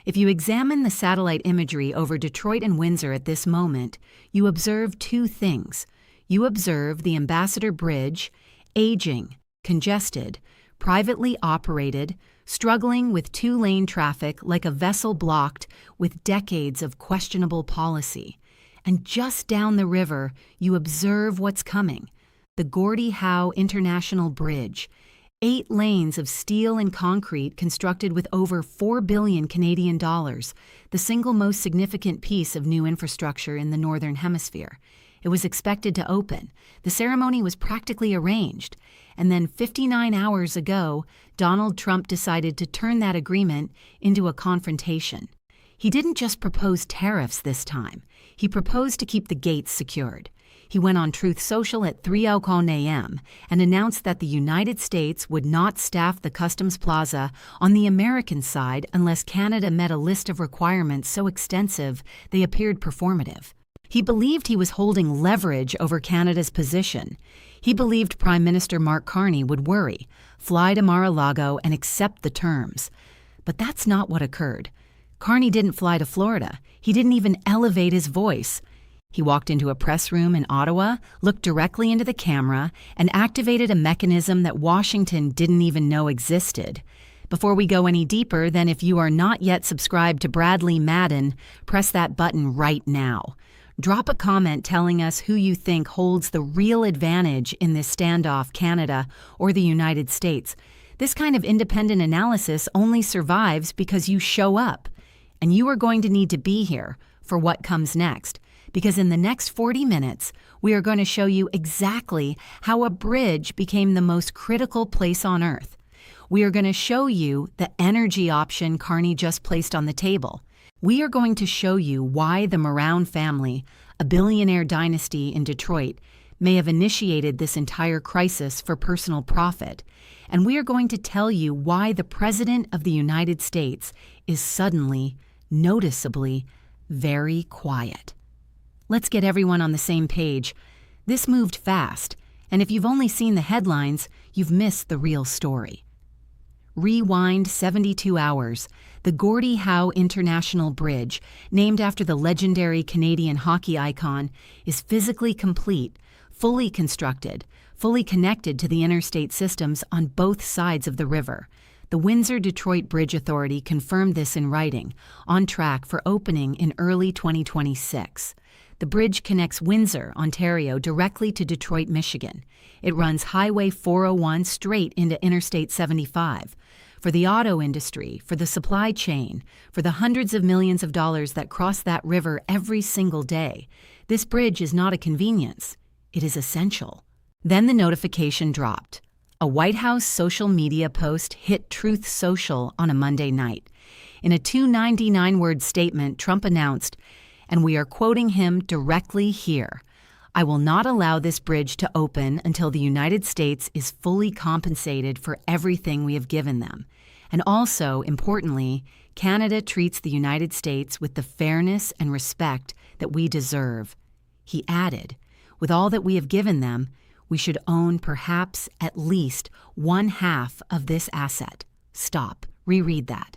If you examine the satellite imagery over Detroit and Windsor at this moment, you observe two things. You observe the Ambassador Bridge, aging, congested, privately operated, struggling with two-lane traffic like a vessel blocked with decades of questionable policy. And just down the river, you observe what's coming. The Gordie Howe International Bridge, 8 lanes of steel and concrete constructed with over 4 billion Canadian dollars, the single most significant piece of new infrastructure in the Northern Hemisphere. It was expected to open. The ceremony was practically arranged. And then 59 hours ago, Donald Trump decided to turn that agreement into a confrontation. He didn't just propose tariffs this time. He proposed to keep the gates secured. He went on Truth Social at 3:00 a.m. and announced that the United States would not staff the Customs Plaza on the American side unless Canada met a list of requirements so extensive they appeared performative. He believed he was holding leverage over Canada's position. He believed Prime Minister Mark Carney would worry, fly to Mar-a-Lago and accept the terms. But that's not what occurred. Carney didn't fly to Florida. He didn't even elevate his voice. He walked into a press room in Ottawa, looked directly into the camera, and activated a mechanism that Washington didn't even know existed. Before we go any deeper, then if you are not yet subscribed to Bradley Madden, press that button right now. Drop a comment telling us who you think holds the real advantage in this standoff, Canada or the United States. This kind of independent analysis only survives because you show up. And you are going to need to be here for what comes next, because in the next 40 minutes, we are going to show you exactly how a bridge became the most critical place on Earth. We are going to show you the energy option Carney just placed on the table. We are going to show you why the Moran family, a billionaire dynasty in Detroit, may have initiated this entire crisis for personal profit. And we are going to tell you why the President of the United States is suddenly, noticeably, very quiet. Let's get everyone on the same page. This moved fast, and if you've only seen the headlines, you've missed the real story. Rewind 72 hours. The Gordie Howe International Bridge, named after the legendary Canadian hockey icon, is physically complete, fully constructed, fully connected to the interstate systems on both sides of the river. The Windsor-Detroit Bridge Authority confirmed this in writing, on track for opening in early 2026. The bridge connects Windsor, Ontario, directly to Detroit, Michigan. It runs Highway 401 straight into Interstate 75. For the auto industry, for the supply chain, for the hundreds of millions of dollars that cross that river every single day, this bridge is not a convenience. It is essential. Then the notification dropped. A White House social media post hit Truth Social on a Monday night. In a 299-word statement, Trump announced, and we are quoting him directly here, "I will not allow this bridge to open until the United States is fully compensated for everything we have given them. And also, importantly, Canada treats the United States with the fairness and respect that we deserve." He added, "With all that we have given them, we should own perhaps at least 1/2 of this asset." Stop. Reread that.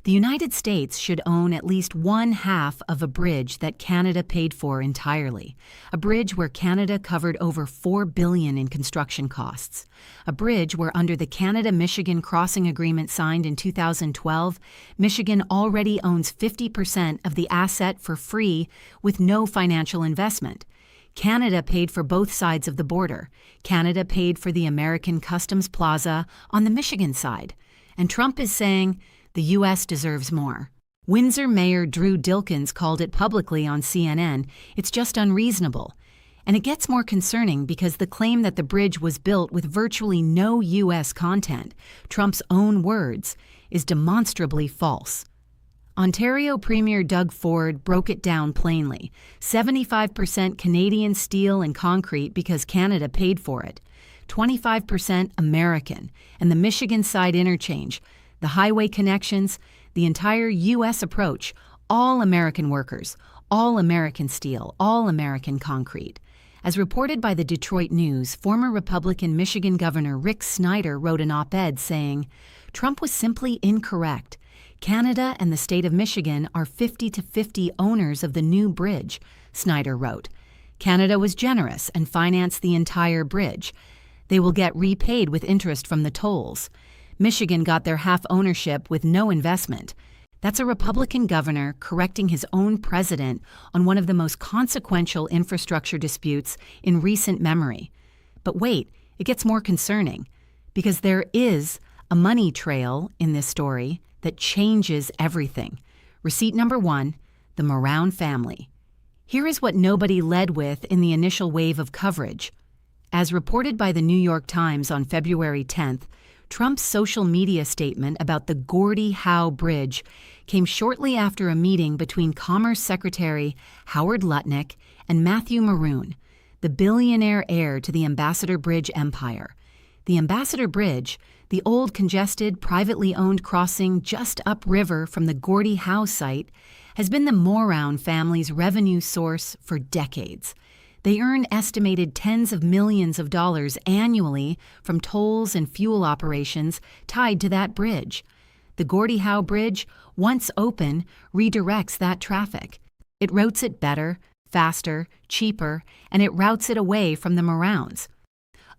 The United States should own at least 1/2 of a bridge that Canada paid for entirely, a bridge where Canada covered over $4 billion in construction costs, a bridge where under the Canada-Michigan crossing agreement signed in 2012, Michigan already owns 50% of the asset for free with no financial investment. Canada paid for both sides of the border. Canada paid for the American Customs Plaza on the Michigan side. And Trump is saying, the U.S. deserves more. Windsor Mayor Drew Dilkins called it publicly on CNN. It's just unreasonable. And it gets more concerning because the claim that the bridge was built with virtually no U.S. content, Trump's own words, is demonstrably false. Ontario Premier Doug Ford broke it down plainly. 75% Canadian steel and concrete because Canada paid for it. 25% American, and the Michigan side interchange, the highway connections, the entire U.S. approach, all American workers, all American steel, all American concrete. As reported by the Detroit News, former Republican Michigan Governor Rick Snyder wrote an op-ed saying, "Trump was simply incorrect. Canada and the state of Michigan are 50-50 owners of the new bridge, Snyder wrote. Canada was generous and financed the entire bridge. They will get repaid with interest from the tolls. Michigan got their half ownership with no investment. That's a Republican governor correcting his own president on one of the most consequential infrastructure disputes in recent memory. But wait, it gets more concerning, because there is a money trail in this story that changes everything. Receipt number 1, the Moran family. Here is what nobody led with in the initial wave of coverage. As reported by the New York Times on February 10th, Trump's social media statement about the Gordie Howe Bridge came shortly after a meeting between Commerce Secretary Howard Lutnick and Matthew Maroon, the billionaire heir to the Ambassador Bridge empire. The Ambassador Bridge, the old congested, privately owned crossing just upriver from the Gordie Howe site, has been the Moran family's revenue source for decades. They earn estimated tens of millions of dollars annually from tolls and fuel operations tied to that bridge. The Gordie Howe Bridge, once open, redirects that traffic. It routes it better, faster, cheaper, and it routes it away from the Morans.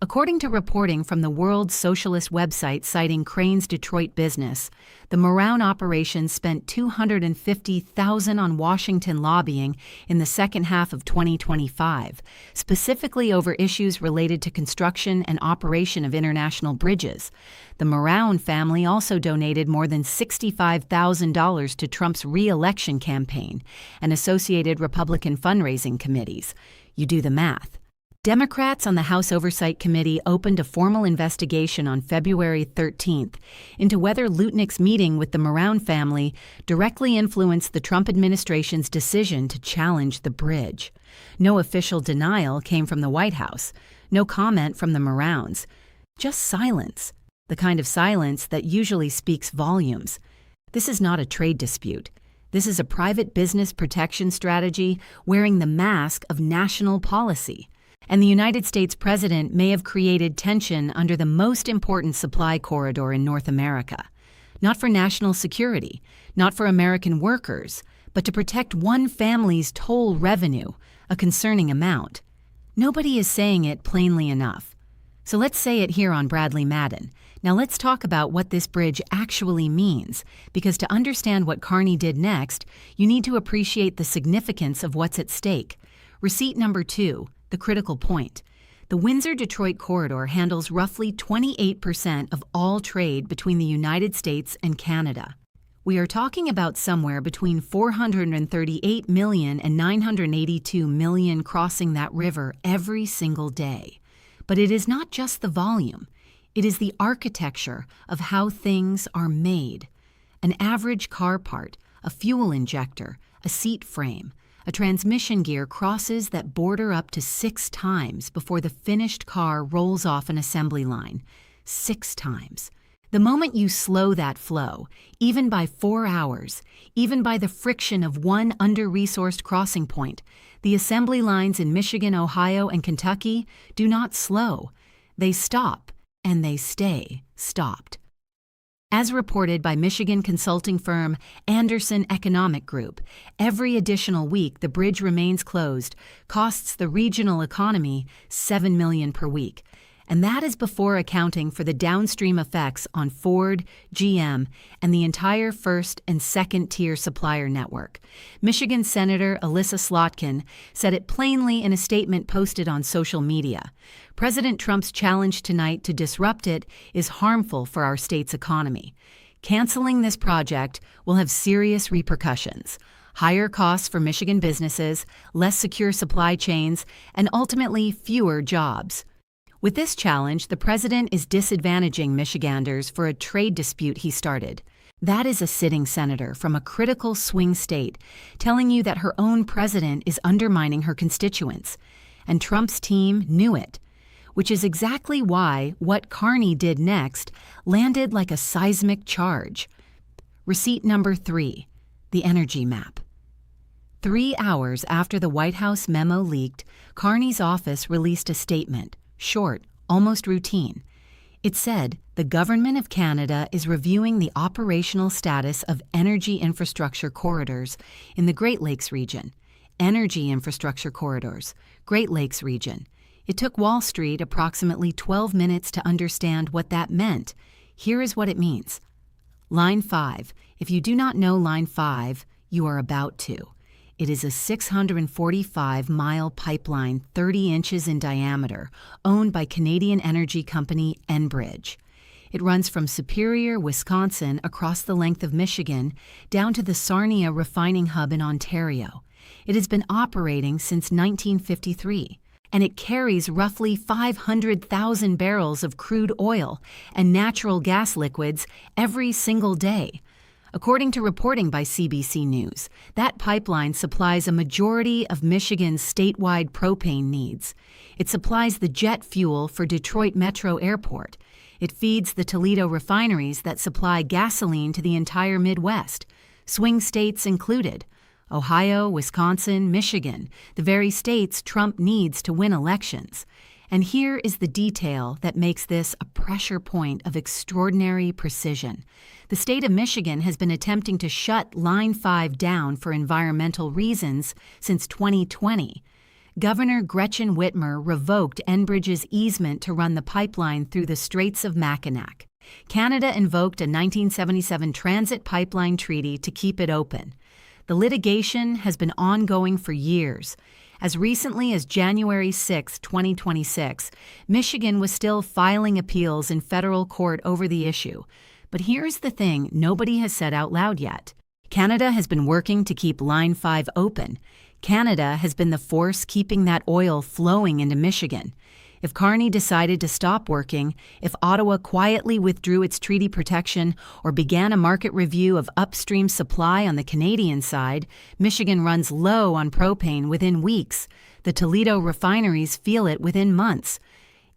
According to reporting from the World Socialist website citing Crane's Detroit business, the Moran operation spent $250,000 on Washington lobbying in the second half of 2025, specifically over issues related to construction and operation of international bridges. The Moran family also donated more than $65,000 to Trump's re-election campaign and associated Republican fundraising committees. You do the math. Democrats on the House Oversight Committee opened a formal investigation on February 13th into whether Lutnick's meeting with the Moran family directly influenced the Trump administration's decision to challenge the bridge. No official denial came from the White House, no comment from the Morans, just silence, the kind of silence that usually speaks volumes. This is not a trade dispute. This is a private business protection strategy wearing the mask of national policy. And the United States president may have created tension under the most important supply corridor in North America. Not for national security, not for American workers, but to protect one family's toll revenue, a concerning amount. Nobody is saying it plainly enough. So let's say it here on Bradley Madden. Now let's talk about what this bridge actually means, because to understand what Carney did next, you need to appreciate the significance of what's at stake. Receipt number 2. The critical point. The Windsor-Detroit corridor handles roughly 28% of all trade between the United States and Canada. We are talking about somewhere between 438 million and 982 million crossing that river every single day. But it is not just the volume. It is the architecture of how things are made. An average car part, a fuel injector, a seat frame, a transmission gear crosses that border up to 6 times before the finished car rolls off an assembly line. 6 times. The moment you slow that flow, even by 4 hours, even by the friction of one under-resourced crossing point, the assembly lines in Michigan, Ohio, and Kentucky do not slow. They stop, and they stay stopped. As reported by Michigan consulting firm Anderson Economic Group, every additional week the bridge remains closed costs the regional economy $7 million per week. And that is before accounting for the downstream effects on Ford, GM, and the entire first and second tier supplier network. Michigan Senator Alyssa Slotkin said it plainly in a statement posted on social media. President Trump's challenge tonight to disrupt it is harmful for our state's economy. Canceling this project will have serious repercussions. Higher costs for Michigan businesses, less secure supply chains, and ultimately fewer jobs. With this challenge, the president is disadvantaging Michiganders for a trade dispute he started. That is a sitting senator from a critical swing state telling you that her own president is undermining her constituents. And Trump's team knew it, which is exactly why what Carney did next landed like a seismic charge. Receipt number 3, the energy map. 3 hours after the White House memo leaked, Carney's office released a statement. Short, almost routine. It said, the Government of Canada is reviewing the operational status of energy infrastructure corridors in the Great Lakes region. Energy infrastructure corridors, Great Lakes region. It took Wall Street approximately 12 minutes to understand what that meant. Here is what it means. Line 5. If you do not know Line 5, you are about to. It is a 645-mile pipeline 30 inches in diameter, owned by Canadian energy company Enbridge. It runs from Superior, Wisconsin, across the length of Michigan, down to the Sarnia refining hub in Ontario. It has been operating since 1953, and it carries roughly 500,000 barrels of crude oil and natural gas liquids every single day. According to reporting by CBC News, that pipeline supplies a majority of Michigan's statewide propane needs. It supplies the jet fuel for Detroit Metro Airport. It feeds the Toledo refineries that supply gasoline to the entire Midwest, swing states included. Ohio, Wisconsin, Michigan, the very states Trump needs to win elections. And here is the detail that makes this a pressure point of extraordinary precision. The state of Michigan has been attempting to shut Line 5 down for environmental reasons since 2020. Governor Gretchen Whitmer revoked Enbridge's easement to run the pipeline through the Straits of Mackinac. Canada invoked a 1977 transit pipeline treaty to keep it open. The litigation has been ongoing for years. As recently as January 6, 2026, Michigan was still filing appeals in federal court over the issue. But here's the thing nobody has said out loud yet. Canada has been working to keep Line 5 open. Canada has been the force keeping that oil flowing into Michigan. If Carney decided to stop working, if Ottawa quietly withdrew its treaty protection or began a market review of upstream supply on the Canadian side, Michigan runs low on propane within weeks. The Toledo refineries feel it within months.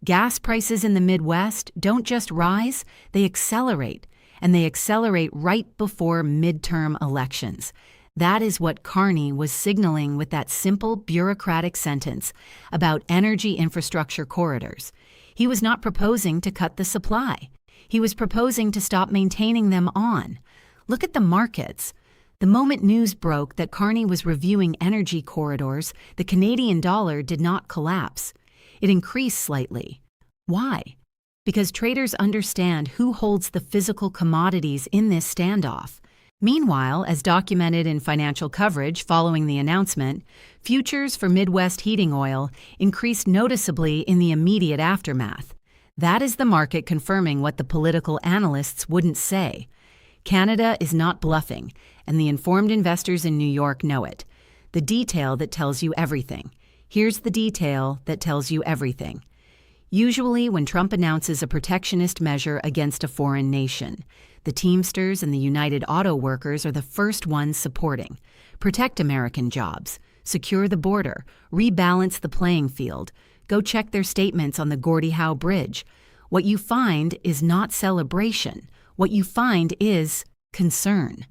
Gas prices in the Midwest don't just rise, they accelerate, and they accelerate right before midterm elections. That is what Carney was signaling with that simple bureaucratic sentence about energy infrastructure corridors. He was not proposing to cut the supply. He was proposing to stop maintaining them on. Look at the markets. The moment news broke that Carney was reviewing energy corridors, the Canadian dollar did not collapse. It increased slightly. Why? Because traders understand who holds the physical commodities in this standoff. Meanwhile, as documented in financial coverage following the announcement, futures for Midwest heating oil increased noticeably in the immediate aftermath. That is the market confirming what the political analysts wouldn't say. Canada is not bluffing, and the informed investors in New York know it. The detail that tells you everything. Here's the detail that tells you everything. Usually, when Trump announces a protectionist measure against a foreign nation, the Teamsters and the United Auto Workers are the first ones supporting. Protect American jobs, secure the border, rebalance the playing field. Go check their statements on the Gordie Howe Bridge. What you find is not celebration. What you find is concern.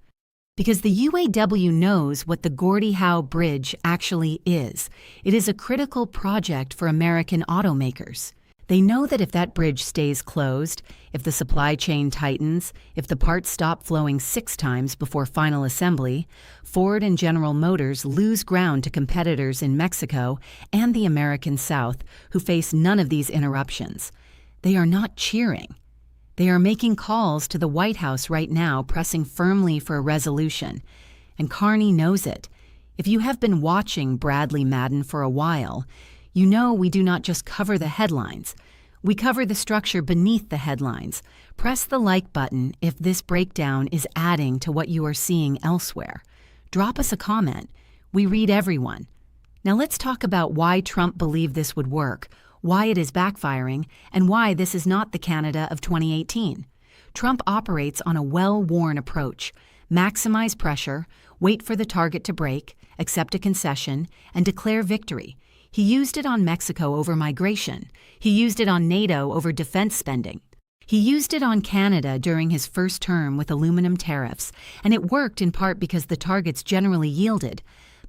Because the UAW knows what the Gordie Howe Bridge actually is. It is a critical project for American automakers. They know that if that bridge stays closed, if the supply chain tightens, if the parts stop flowing 6 times before final assembly, Ford and General Motors lose ground to competitors in Mexico and the American South who face none of these interruptions. They are not cheering. They are making calls to the White House right now, pressing firmly for a resolution. And Carney knows it. If you have been watching Bradley Madden for a while, you know we do not just cover the headlines. We cover the structure beneath the headlines. Press the like button if this breakdown is adding to what you are seeing elsewhere. Drop us a comment. We read everyone. Now let's talk about why Trump believed this would work, why it is backfiring, and why this is not the Canada of 2018. Trump operates on a well-worn approach. Maximize pressure, wait for the target to break, accept a concession, and declare victory. He used it on Mexico over migration. He used it on NATO over defense spending. He used it on Canada during his first term with aluminum tariffs, and it worked in part because the targets generally yielded.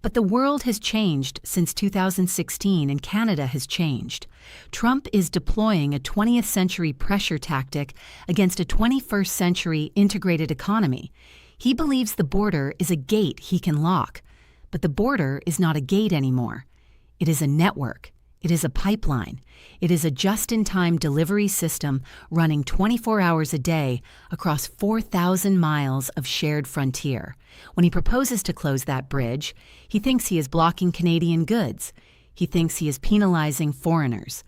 But the world has changed since 2016 and Canada has changed. Trump is deploying a 20th century pressure tactic against a 21st century integrated economy. He believes the border is a gate he can lock. But the border is not a gate anymore. It is a network. It is a pipeline. It is a just-in-time delivery system running 24 hours a day across 4,000 miles of shared frontier. When he proposes to close that bridge, he thinks he is blocking Canadian goods. He thinks he is penalizing foreigners.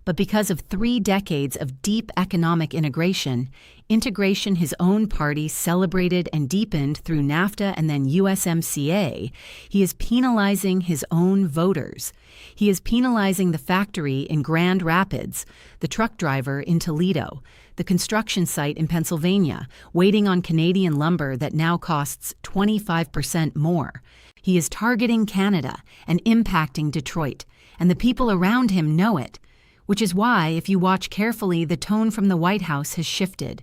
But because of 3 decades of deep economic integration his own party celebrated and deepened through NAFTA and then USMCA, he is penalizing his own voters. He is penalizing the factory in Grand Rapids, the truck driver in Toledo, the construction site in Pennsylvania, waiting on Canadian lumber that now costs 25% more. He is targeting Canada and impacting Detroit, and the people around him know it. Which is why, if you watch carefully, the tone from the White House has shifted.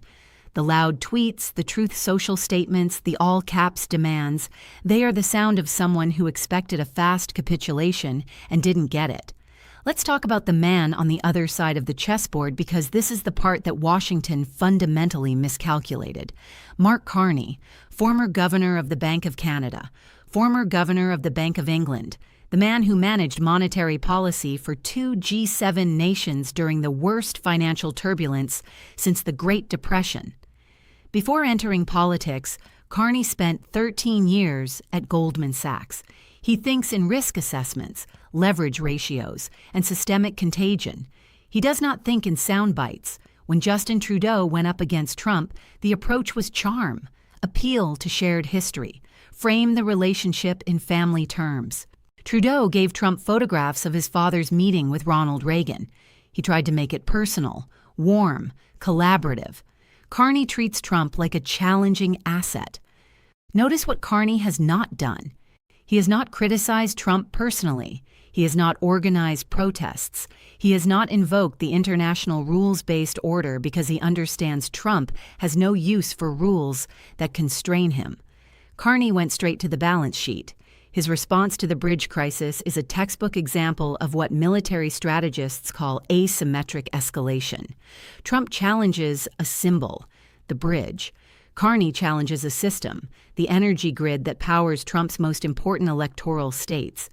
The loud tweets, the truth social statements, the all-caps demands, they are the sound of someone who expected a fast capitulation and didn't get it. Let's talk about the man on the other side of the chessboard because this is the part that Washington fundamentally miscalculated. Mark Carney, former governor of the Bank of Canada, former governor of the Bank of England, the man who managed monetary policy for 2 G7 nations during the worst financial turbulence since the Great Depression. Before entering politics, Carney spent 13 years at Goldman Sachs. He thinks in risk assessments, leverage ratios, and systemic contagion. He does not think in sound bites. When Justin Trudeau went up against Trump, the approach was charm, appeal to shared history, frame the relationship in family terms. Trudeau gave Trump photographs of his father's meeting with Ronald Reagan. He tried to make it personal, warm, collaborative. Carney treats Trump like a challenging asset. Notice what Carney has not done. He has not criticized Trump personally. He has not organized protests. He has not invoked the international rules-based order because he understands Trump has no use for rules that constrain him. Carney went straight to the balance sheet. His response to the bridge crisis is a textbook example of what military strategists call asymmetric escalation. Trump challenges a symbol, the bridge. Carney challenges a system, the energy grid that powers Trump's most important electoral states.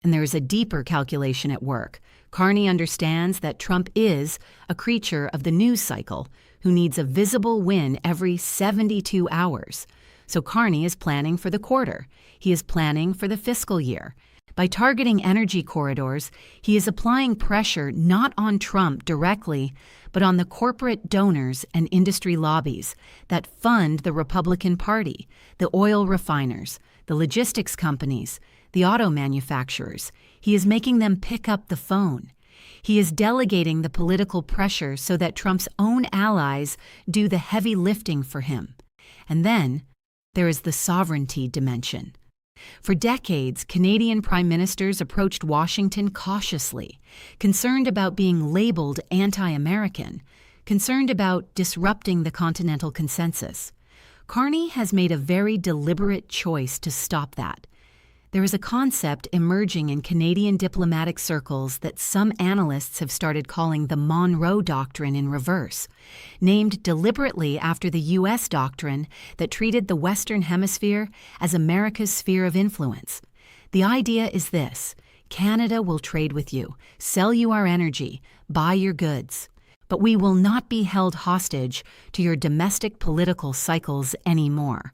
And there is a deeper calculation at work. Carney understands that Trump is a creature of the news cycle who needs a visible win every 72 hours. So Carney is planning for the quarter. He is planning for the fiscal year. By targeting energy corridors, he is applying pressure not on Trump directly, but on the corporate donors and industry lobbies that fund the Republican Party, the oil refiners, the logistics companies, the auto manufacturers. He is making them pick up the phone. He is delegating the political pressure so that Trump's own allies do the heavy lifting for him. And then there is the sovereignty dimension. For decades, Canadian prime ministers approached Washington cautiously, concerned about being labeled anti-American, concerned about disrupting the continental consensus. Carney has made a very deliberate choice to stop that. There is a concept emerging in Canadian diplomatic circles that some analysts have started calling the Monroe Doctrine in reverse, named deliberately after the U.S. doctrine that treated the Western Hemisphere as America's sphere of influence. The idea is this: Canada will trade with you, sell you our energy, buy your goods. But we will not be held hostage to your domestic political cycles anymore.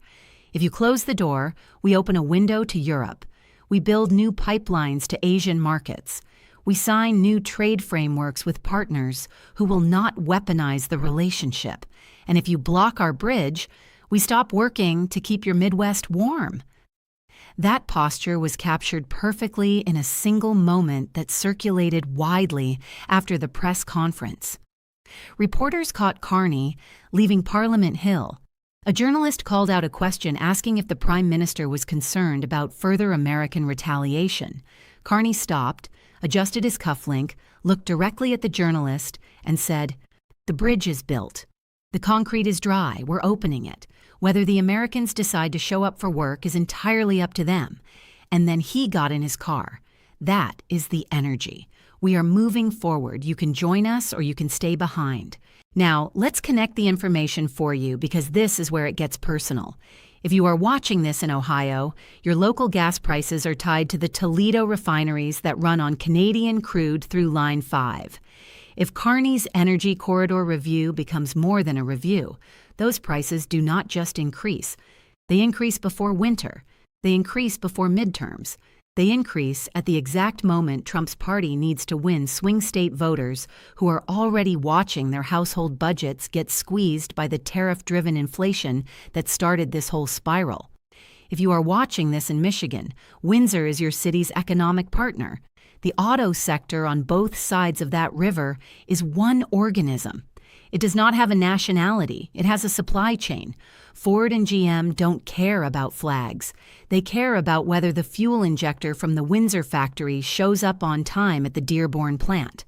If you close the door, we open a window to Europe. We build new pipelines to Asian markets. We sign new trade frameworks with partners who will not weaponize the relationship. And if you block our bridge, we stop working to keep your Midwest warm. That posture was captured perfectly in a single moment that circulated widely after the press conference. Reporters caught Carney leaving Parliament Hill. A journalist called out a question asking if the Prime Minister was concerned about further American retaliation. Carney stopped, adjusted his cufflink, looked directly at the journalist, and said, "The bridge is built. The concrete is dry. We're opening it. Whether the Americans decide to show up for work is entirely up to them. and then he got in his car. That is the energy. We are moving forward. You can join us or you can stay behind. Now, let's connect the information for you because this is where it gets personal. If you are watching this in Ohio, your local gas prices are tied to the Toledo refineries that run on Canadian crude through Line 5. If Carney's energy corridor review becomes more than a review, those prices do not just increase. They increase before winter. They increase before midterms. They increase at the exact moment Trump's party needs to win swing state voters who are already watching their household budgets get squeezed by the tariff-driven inflation that started this whole spiral. If you are watching this in Michigan, Windsor is your city's economic partner. The auto sector on both sides of that river is one organism. It does not have a nationality. It has a supply chain. Ford and GM don't care about flags. They care about whether the fuel injector from the Windsor factory shows up on time at the Dearborn plant.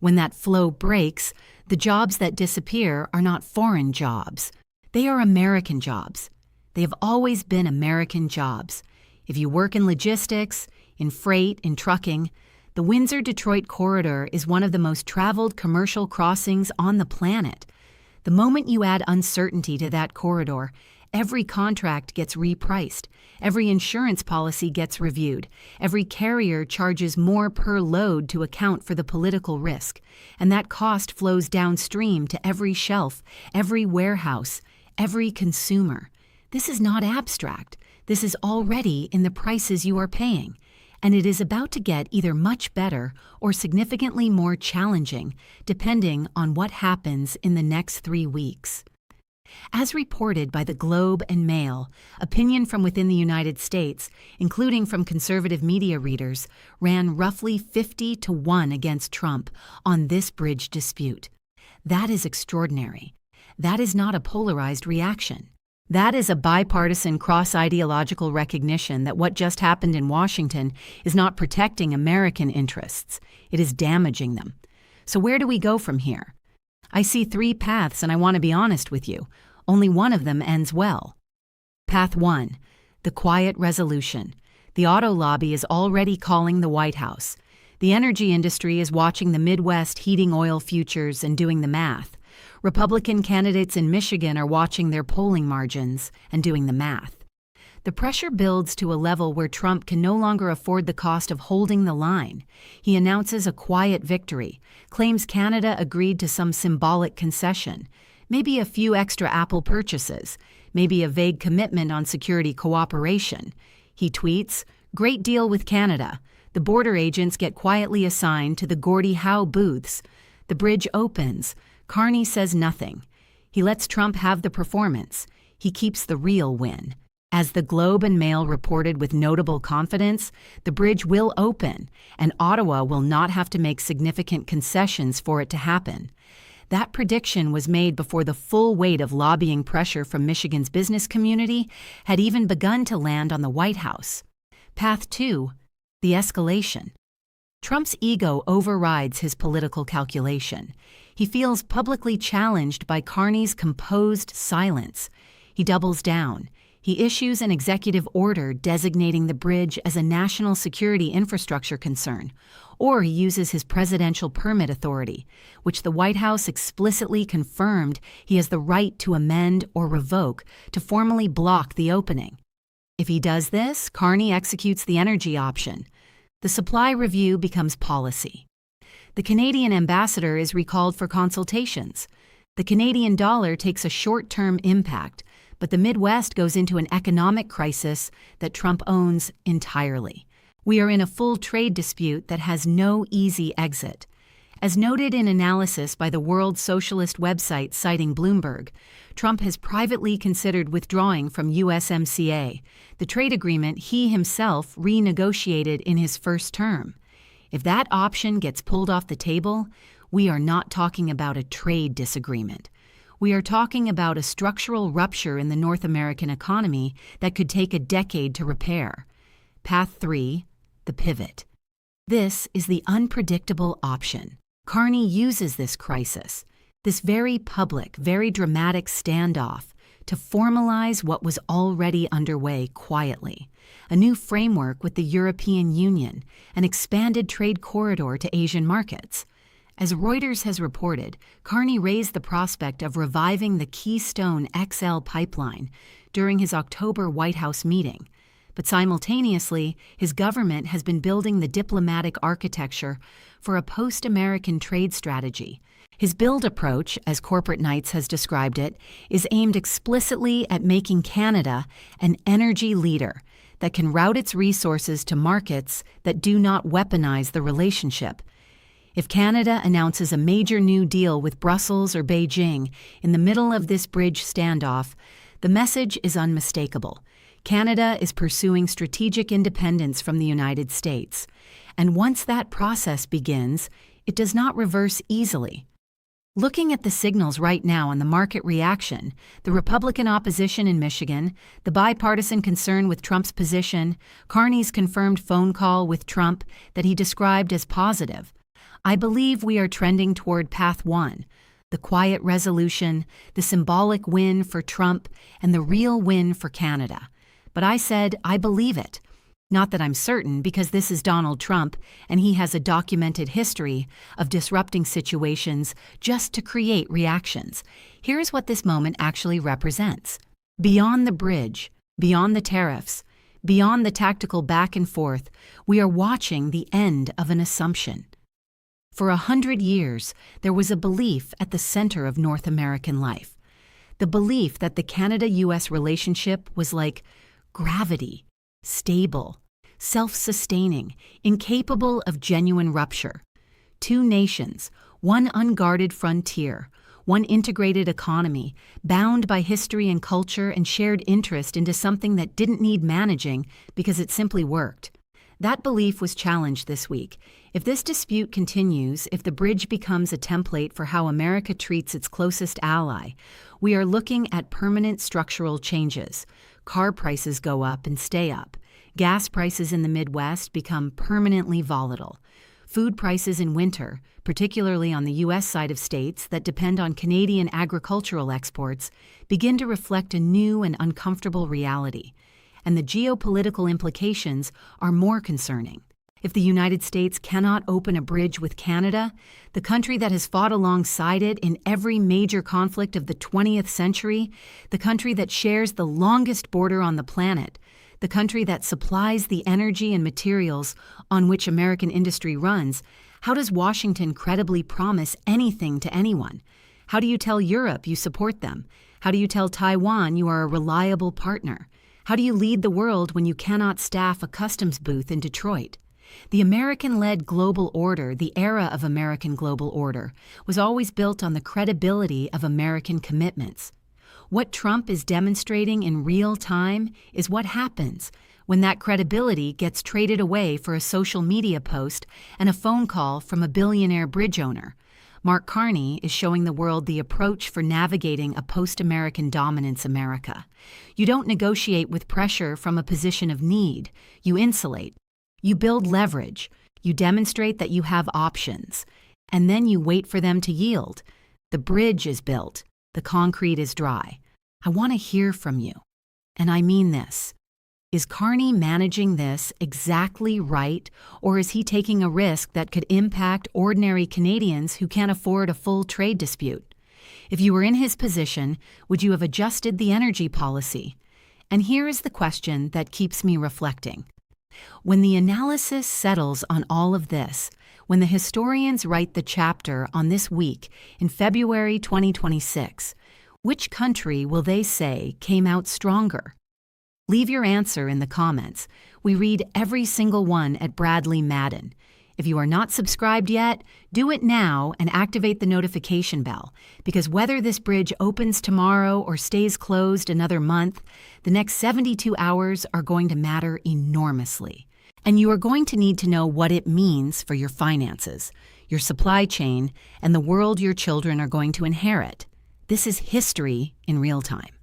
When that flow breaks, the jobs that disappear are not foreign jobs. They are American jobs. They have always been American jobs. If you work in logistics, in freight, in trucking, the Windsor-Detroit corridor is one of the most traveled commercial crossings on the planet. The moment you add uncertainty to that corridor, every contract gets repriced, every insurance policy gets reviewed, every carrier charges more per load to account for the political risk, and that cost flows downstream to every shelf, every warehouse, every consumer. This is not abstract. This is already in the prices you are paying. And it is about to get either much better or significantly more challenging, depending on what happens in the next 3 weeks. As reported by the Globe and Mail, opinion from within the United States, including from conservative media readers, ran roughly 50-1 against Trump on this bridge dispute. That is extraordinary. That is not a polarized reaction. That is a bipartisan cross-ideological recognition that what just happened in Washington is not protecting American interests. It is damaging them. So where do we go from here? I see 3 paths, and I want to be honest with you. Only one of them ends well. Path 1, the quiet resolution. The auto lobby is already calling the White House. The energy industry is watching the Midwest heating oil futures and doing the math. Republican candidates in Michigan are watching their polling margins and doing the math. The pressure builds to a level where Trump can no longer afford the cost of holding the line. He announces a quiet victory, claims Canada agreed to some symbolic concession, maybe a few extra Apple purchases, maybe a vague commitment on security cooperation. He tweets, "Great deal with Canada. The border agents get quietly assigned to the Gordie Howe booths. The bridge opens. Carney says nothing. He lets Trump have the performance. He keeps the real win." As the Globe and Mail reported with notable confidence, the bridge will open, and Ottawa will not have to make significant concessions for it to happen. That prediction was made before the full weight of lobbying pressure from Michigan's business community had even begun to land on the White House. Path 2, the escalation. Trump's ego overrides his political calculation. He feels publicly challenged by Carney's composed silence. He doubles down. He issues an executive order designating the bridge as a national security infrastructure concern, or he uses his presidential permit authority, which the White House explicitly confirmed he has the right to amend or revoke to formally block the opening. If he does this, Carney executes the energy option. The supply review becomes policy. The Canadian ambassador is recalled for consultations. The Canadian dollar takes a short-term impact, but the Midwest goes into an economic crisis that Trump owns entirely. We are in a full trade dispute that has no easy exit. As noted in analysis by the World Socialist website citing Bloomberg, Trump has privately considered withdrawing from USMCA, the trade agreement he himself renegotiated in his first term. If that option gets pulled off the table, we are not talking about a trade disagreement. We are talking about a structural rupture in the North American economy that could take a decade to repair. Path 3, the pivot. This is the unpredictable option. Carney uses this crisis, this very public, very dramatic standoff, to formalize what was already underway quietly, a new framework with the European Union, an expanded trade corridor to Asian markets. As Reuters has reported, Carney raised the prospect of reviving the Keystone XL pipeline during his October White House meeting. But simultaneously, his government has been building the diplomatic architecture for a post-American trade strategy. His build approach, as Corporate Knights has described it, is aimed explicitly at making Canada an energy leader that can route its resources to markets that do not weaponize the relationship. If Canada announces a major new deal with Brussels or Beijing in the middle of this bridge standoff, the message is unmistakable. Canada is pursuing strategic independence from the United States, and once that process begins, it does not reverse easily. Looking at the signals right now on the market reaction, the Republican opposition in Michigan, the bipartisan concern with Trump's position, Carney's confirmed phone call with Trump that he described as positive, I believe we are trending toward path one, the quiet resolution, the symbolic win for Trump, and the real win for Canada. But I said, I believe it. Not that I'm certain, because this is Donald Trump, and he has a documented history of disrupting situations just to create reactions. Here's what this moment actually represents. Beyond the bridge, beyond the tariffs, beyond the tactical back and forth, we are watching the end of an assumption. For 100 years, there was a belief at the center of North American life. The belief that the Canada-US relationship was like gravity, stable, self-sustaining, incapable of genuine rupture. Two nations, one unguarded frontier, one integrated economy, bound by history and culture and shared interest into something that didn't need managing because it simply worked. That belief was challenged this week. If this dispute continues, if the bridge becomes a template for how America treats its closest ally, we are looking at permanent structural changes. Car prices go up and stay up. Gas prices in the Midwest become permanently volatile. Food prices in winter, particularly on the U.S. side of states that depend on Canadian agricultural exports, begin to reflect a new and uncomfortable reality. And the geopolitical implications are more concerning. If the United States cannot open a bridge with Canada, the country that has fought alongside it in every major conflict of the 20th century, the country that shares the longest border on the planet, the country that supplies the energy and materials on which American industry runs, how does Washington credibly promise anything to anyone? How do you tell Europe you support them? How do you tell Taiwan you are a reliable partner? How do you lead the world when you cannot staff a customs booth in Detroit? The American-led global order, the era of American global order, was always built on the credibility of American commitments. What Trump is demonstrating in real time is what happens when that credibility gets traded away for a social media post and a phone call from a billionaire bridge owner. Mark Carney is showing the world the approach for navigating a post-American dominance America. You don't negotiate with pressure from a position of need. You insulate. You build leverage. You demonstrate that you have options. And then you wait for them to yield. The bridge is built. The concrete is dry. I want to hear from you. And I mean this. Is Carney managing this exactly right, or is he taking a risk that could impact ordinary Canadians who can't afford a full trade dispute? If you were in his position, would you have adjusted the energy policy? And here is the question that keeps me reflecting. When the analysis settles on all of this, when the historians write the chapter on this week in February 2026, which country will they say came out stronger? Leave your answer in the comments. We read every single one at Bradley Madden. If you are not subscribed yet, do it now and activate the notification bell, because whether this bridge opens tomorrow or stays closed another month, the next 72 hours are going to matter enormously. And you are going to need to know what it means for your finances, your supply chain, and the world your children are going to inherit. This is history in real time.